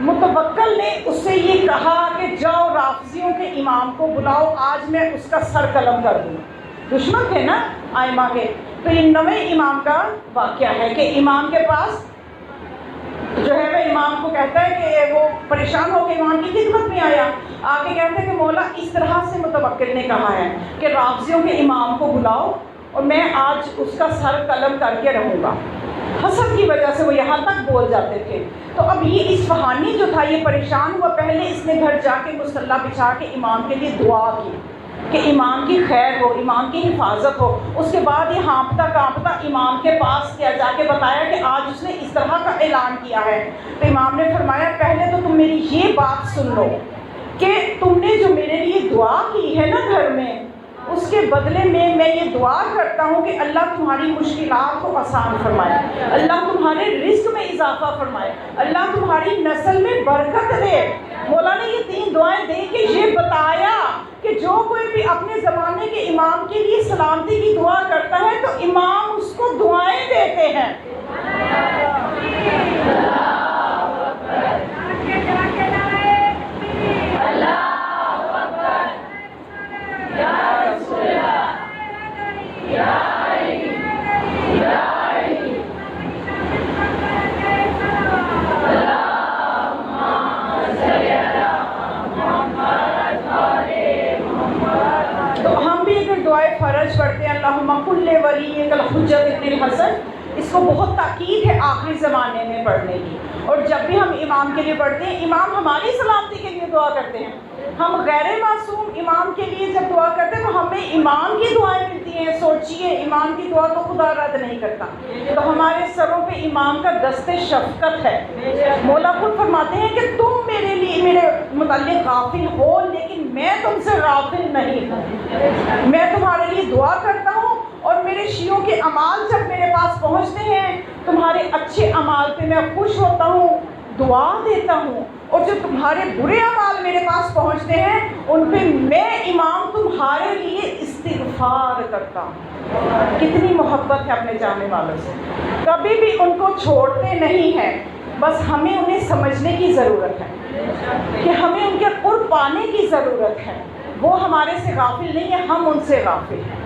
متوکل نے اس سے یہ کہا کہ جاؤ رافضیوں کے امام کو بلاؤ، آج میں اس کا سر قلم کر دوں. دشمن تھے نا آئمہ کے. تو یہ نویں امام کا واقعہ ہے کہ امام کے پاس جو ہے وہ امام کو کہتا ہے کہ وہ پریشان ہو کے امام کی خدمت میں آیا، آ کے کہتے ہیں کہ مولا اس طرح سے متوکل نے کہا ہے کہ رافضیوں کے امام کو بلاؤ اور میں آج اس کا سر قلم کر کے رہوں گا. حسد کی وجہ سے وہ یہاں تک بول جاتے تھے. تو اب یہ اصفہانی جو تھا یہ پریشان ہوا. پہلے اس نے گھر جا کے مصلی بچھا کے امام کے لیے دعا کی کہ امام کی خیر ہو، امام کی حفاظت ہو. اس کے بعد یہ ہانپتا کانپتا امام کے پاس کیا جا کے بتایا کہ آج اس نے اس طرح کا اعلان کیا ہے. تو امام نے فرمایا پہلے تو تم میری یہ بات سن لو کہ تم نے جو میرے لیے دعا کی ہے نا گھر میں، اس کے بدلے میں یہ دعا کرتا ہوں کہ اللہ تمہاری مشکلات کو آسان فرمائے، اللہ تمہارے رزق میں اضافہ فرمائے، اللہ تمہاری نسل میں برکت دے. مولا نے یہ 3 دعائیں دے کے یہ بتایا کہ جو کوئی بھی اپنے زمانے کے امام کے لیے سلامتی کی دعا کرتا ہے تو امام اس کو دعائیں دیتے ہیں. درج پڑھتے ہیں اللہم کل ولیک الحجۃ ابن الحسن، اس کو بہت تاکید ہے آخری زمانے میں پڑھنے کی. اور جب بھی ہم امام کے لیے پڑھتے ہیں، امام ہماری سلامتی کے لیے دعا کرتے ہیں. ہم غیر معصوم امام کے لیے جب دعا کرتے ہیں تو ہمیں امام کی دعائیں ملتی ہیں. سوچئے امام کی دعا کو خدا رد نہیں کرتا. تو ہمارے سروں پہ امام کا دست شفقت ہے. مولا خود فرماتے ہیں کہ تم میرے لیے میرے متعلق غافل ہو، لیکن میں تم سے غافل نہیں ہوں. میں تمہارے لیے دعا کرتا ہوں، اور میرے شیعوں کے اعمال جب میرے پاس پہنچتے ہیں، تمہارے اچھے اعمال پہ میں خوش ہوتا ہوں، دعا دیتا ہوں. اور جو تمہارے برے اعمال میرے پاس پہنچتے ہیں، ان پہ میں امام تمہارے لیے استغفار کرتا ہوں. کتنی محبت ہے اپنے جاننے والوں سے، کبھی بھی ان کو چھوڑتے نہیں ہیں. بس ہمیں انہیں سمجھنے کی ضرورت ہے کہ ہمیں ان کے قرب پانے کی ضرورت ہے. وہ ہمارے سے غافل نہیں ہے، ہم ان سے غافل ہیں.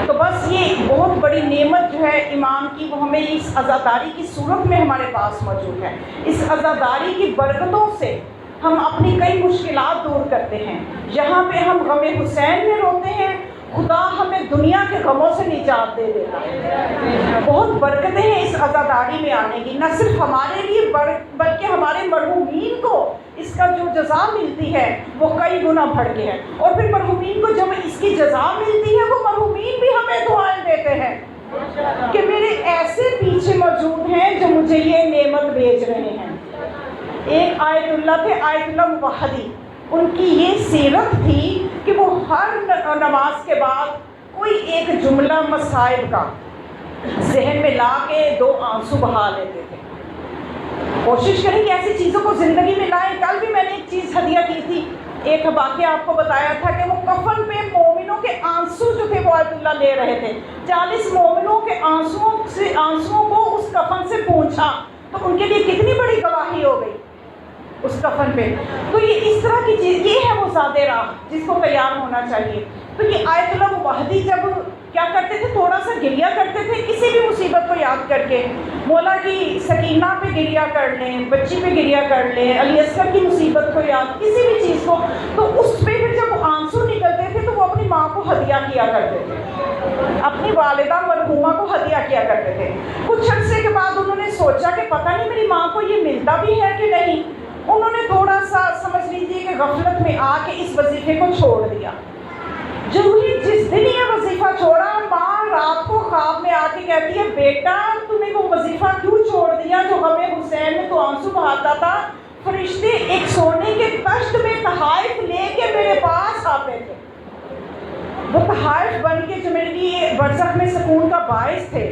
تو بس یہ بہت بڑی نعمت جو ہے امام کی، وہ ہمیں اس عزاداری کی صورت میں ہمارے پاس موجود ہے. اس عزاداری کی برکتوں سے ہم اپنی کئی مشکلات دور کرتے ہیں. جہاں پہ ہم غم حسین میں روتے ہیں، خدا ہمیں دنیا کے غموں سے نجات دے دیتا ہے. بہت برکتیں ہیں اس عزاداری میں آنے کی، نہ صرف ہمارے لیے بلکہ ہمارے مرحومین کو اس کا جو جزا ملتی ہے وہ کئی گنا بڑھ کے ہے. اور پھر مرحومین کو جب اس کی جزا ملتی ہے، وہ مرحومین بھی ہمیں دعائیں دیتے ہیں کہ میرے ایسے پیچھے موجود ہیں جو مجھے یہ نعمت بھیج رہے ہیں. ایک آیت اللہ تھے، آیت اللہ موحدی. ان کی یہ سیرت تھی کہ وہ ہر نماز کے بعد کوئی ایک جملہ مصائب کا ذہن میں لا کے 2 آنسو بہا لیتے تھے. کوشش کریں کہ ایسی چیزوں کو زندگی میں لائیں. کل بھی میں نے ایک چیز ہدیہ کی تھی، ایک واقعہ آپ کو بتایا تھا کہ وہ کفن پہ مومنوں کے آنسو جو تھے وہ آیت اللہ لے رہے تھے. 40 مومنوں کے آنسوؤں کو اس کفن سے پوچھا، تو ان کے لیے کتنی بڑی گواہی ہو گئی اس کفن پہ. تو یہ اس طرح کی چیز، یہ ہے وہ ذات راہ جس کو تیار ہونا چاہیے. تو یہ آیت اللہ موحدی جب کیا کرتے تھے، تھوڑا سا گریا کرتے تھے کسی بھی مصیبت کو یاد کر کے. مولا کی سکینہ پہ گریا کر لیں، بچی پہ گریا کر لیں، علی اصغر کی مصیبت کو یاد، کسی بھی چیز کو، تو اس پہ پھر جب آنسو نکلتے تھے تو وہ اپنی ماں کو ہدیہ کیا کرتے تھے، اپنی والدہ مرحومہ کو ہدیہ کیا کرتے تھے. کچھ عرصے کے بعد انہوں نے سوچا کہ پتہ نہیں میری ماں کو یہ ملتا بھی ہے کہ نہیں. انہوں نے تھوڑا سا سمجھ لیجیے کہ غفلت میں آ کے اس وظیفے کو چھوڑ دیا. جو ہی جس دن یہ وظیفہ چھوڑا، ماں رات کو خواب میں آ کے کہتی ہے، بیٹا تم نے وہ وظیفہ کیوں چھوڑ دیا جو غم حسین میں تو آنسو بہاتا تھا؟ فرشتے ایک سونے کے تشت میں تحائف لے کے میرے پاس آتے تھے. وہ تحائف بن کے جو میرے لیے برزخ میں سکون کا باعث تھے.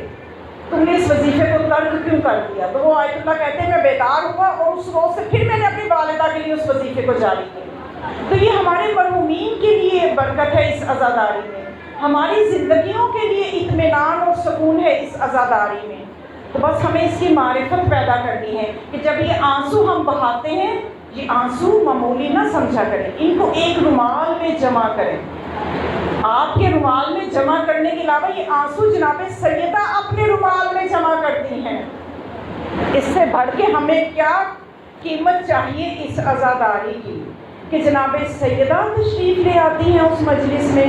تم نے اس وظیفے کو ترک کیوں کر دیا؟ تو وہ آیت اللہ کہتے ہیں میں بیدار ہوا، اور اس روز سے پھر میں نے اپنی والدہ کے لیے اس وظیفے کو جاری کیا. تو یہ ہمارے مرحومین کے لیے برکت ہے اس عزاداری میں، ہماری زندگیوں کے لیے اطمینان اور سکون ہے اس عزاداری میں. تو بس ہمیں اس کی معرفت پیدا کرنی ہے کہ جب یہ آنسو ہم بہاتے ہیں، یہ آنسو معمولی نہ سمجھا کریں، ان کو ایک رومال میں جمع کریں. آپ کے رومال میں جمع کرنے کے علاوہ یہ آنسو جناب سیدہ اپنے رومال میں جمع کرتی ہیں. اس سے بڑھ کے ہمیں کیا قیمت چاہیے اس عزاداری کی کہ جناب سیدہ تشریف لے آتی ہیں اس مجلس میں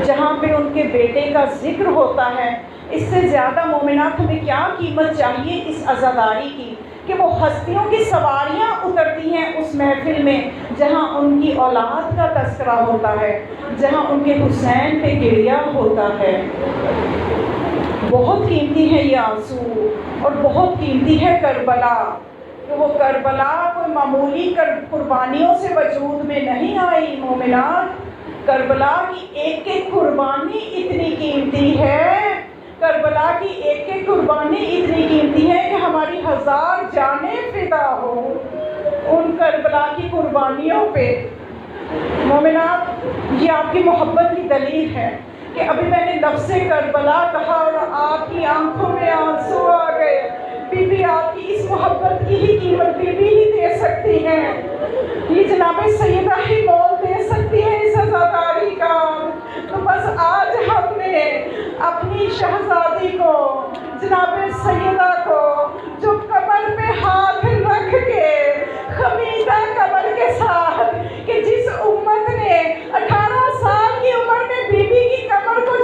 جہاں پہ ان کے بیٹے کا ذکر ہوتا ہے. اس سے زیادہ مومنات ہمیں کیا قیمت چاہیے اس عزاداری کی کہ وہ ہستیوں کی سواریاں اترتی ہیں اس محفل میں جہاں ان کی اولاد کا تذکرہ ہوتا ہے، جہاں ان کے حسین پہ گریہ ہوتا ہے. بہت قیمتی ہے یہ آنسو، اور بہت قیمتی ہے کربلا. کہ وہ کربلا کوئی معمولی قربانیوں سے وجود میں نہیں آئی. مومنات، کربلا کی ایک ایک قربانی اتنی قیمتی ہے، کربلا کی ایک ایک قربانی اتنی قیمتی ہے کہ ہماری 1000 جانیں فدا ہوں ان کربلا کی قربانیوں پہ. مومنات، یہ آپ کی محبت کی دلیل ہے کہ ابھی میں نے لفظ کربلا کہا اور آپ کی آنکھوں میں آنسو آ گئے. بی بی آپ کی اس محبت کی ہی قیمت بی بی ہی دے سکتی ہے. یہ جناب سیدہ ہی مول دے سکتی ہے اس عزاداری کا. تو بس آج ہم نے اپنی شہزادی کو، جناب سیدہ کو، جو کمر پہ ہاتھ رکھ کے خمیدہ کمر کے ساتھ، کہ جس امت نے 18 سال کی عمر میں بی بی کی کمر کو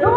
2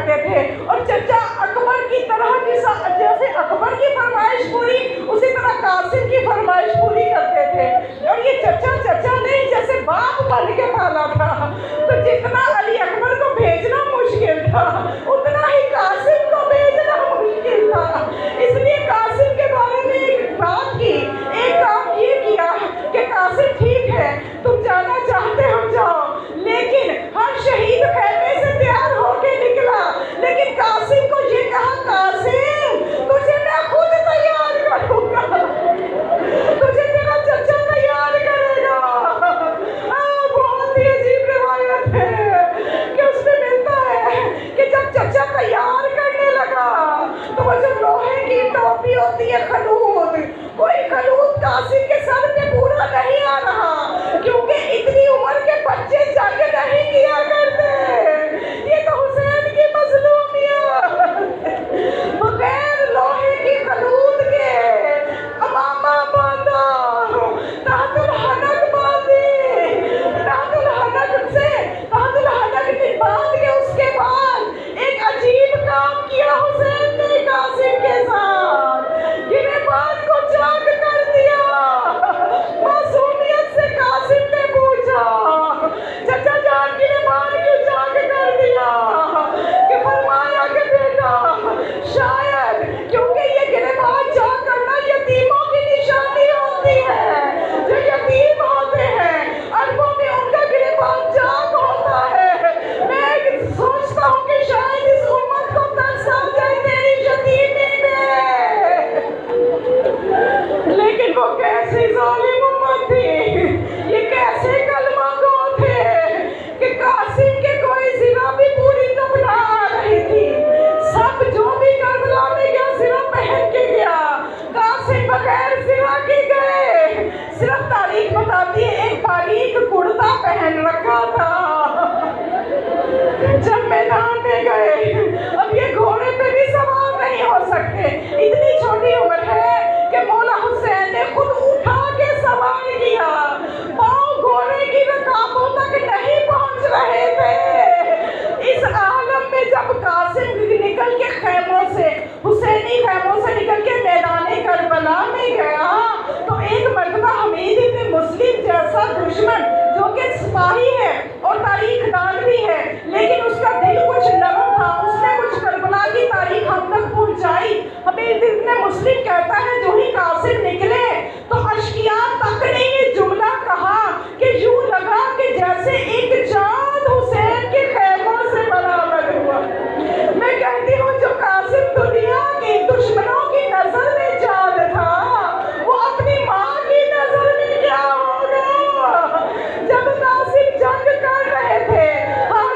کرتے تھے، اور چچا اکبر کی طرح جیسے اکبر کی فرمائش پوری اسی طرح قاسم کی فرمائش پوری کرتے تھے، اور یہ چچا نہیں جیسے باپ بن کے پالا تھا، تو جتنا علی اکبر کو بھیجنا مشکل تھا اتنا ہی قاسم کو بھیجنا مشکل تھا، اس لیے قاسم کے بارے میں ایک بات کی، ایک کام یہ کیا کہ قاسم ٹھیک ہے تم جانا چاہتے ہو جاؤ، لیکن ہر شہید خیمے سے تیار ہو کے نکلا، لیکن قاسم کو یہ کہا قاسم تجھے میں خود تیار کروں گا، تجھے تیرا چچا تیار کرے گا۔ بہت ہی عجیب روایت ہے کہ اس میں ملتا ہے کہ جب چچا تیار کرنے لگا تو وہ جو لوہے کی ٹوپی ہوتی ہے خلوت، کوئی خلوت قاسم کے سر پہ پورا نہیں آ رہا، کیونکہ اتنی عمر کے بچے جنگ نہیں کیا کرتے، یہ تو حسین کی مظلومیت، بغیر لوہے کی خلوت کے امامہ باندھا، تحت الحنک باندھی، تحت الحنک سے تحت الحنک باندھ کے اس کے بعد ایک عجیب کام کیا حسین نے قاسم کے ساتھ، گریبان کو چاک کر دیا، معصومیت سے قاسم نے پوچھا چچا جان گریبان کیوں چاک کر دیا، کہ فرمایا کہ بیٹا شاید کیونکہ یہ گریبان چاک کرنا یتیموں کی نشانی ہوتی ہے، جو یتیم ہوتے ہیں عربوں میں ان کا گریبان چاک ہوتا ہے، میں سوچتا ہوں کہ شاید اس امت کو ترس آ جائے تیری یتیمی میں، لیکن وہ کیسی ظالم امت تھی، یہ کیسے کلمہ گو تھے کہ قاسم کے کوئی زنا بھی پوری کربلا آ رہی تھی، سب جو بھی کربلا میں گیا زنا پہن کے گیا، قاسم بغیر زنا کے گئے، صرف تاریخ بتاتی ہے ایک باریک کرتا پہن رکھا تھا، جب میدان میں گئے اب یہ گھوڑے پہ بھی سوار نہیں ہو سکتے، اتنی چھوٹی عمر ہے کہ مولا حسین نے خود اٹھا کے سوار کیا، پاؤں گھوڑے کی رکابوں تک نہیں پہنچ رہے تھے، اس عالم میں جب قاسم نکل کے خیموں سے حسینی خیموں سے نکل کے میدان کربلا میں گیا تو ایک مرتبہ حمید بن مسلم جیسا دشمن جو کہ سپاہی ہے اور تاریخ دان بھی ہے لیکن اس کا دل کچھ نرم تھا، اس نے کچھ کربلا کی تاریخ ہم تک پہنچائی، حمید بن مسلم کہتا ہے جو ہی قاسم نکلے تو اشکیاء تک نے یہ جملہ کہا کہ یوں لگا کہ جیسے ایک چاند حسین کے خیموں سے برآمد ہوا، میں کہتی ہوں جو قاسم دنیا کی دشمنوں کی نظر میں چاند تھا وہ اپنی ماں کی نظر میں کیا ہوگا، جب قاسم جنگ کر رہے تھے، ہاں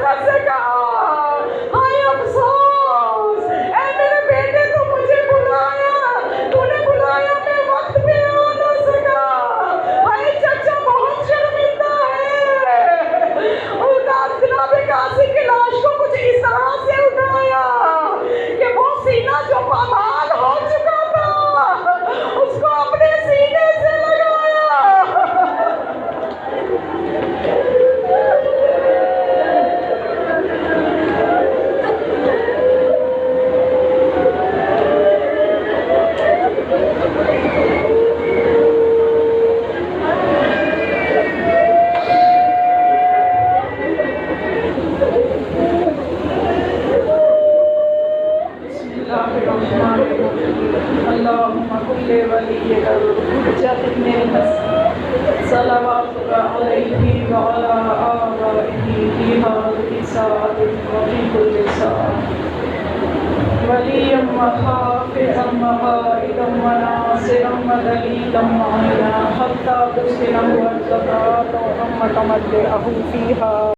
حسرت سے کہا ہائے افسوس، اے میرے بیٹے تو مجھے بلایا، تو نے بلایا میں وقت پہ آ نہ سکا، ہائے چچا بہت شرمندہ ہے۔ اور جناب قاضی کی لاش کو کچھ اس طرح سے اٹھایا کہ وہ سینہ جو پامال ہو چکا تھا اس کو اپنے سینے سے لگایا۔ اللهم كل وليك الحجة ابن الحسن صلواتك عليه وعلى آبائه في هذه الساعة وفي كل ساعة وليا وحافظا وقائدا وناصرا ودليلا معينا حتى تسكنه الزكاة ثم تمتعه فيها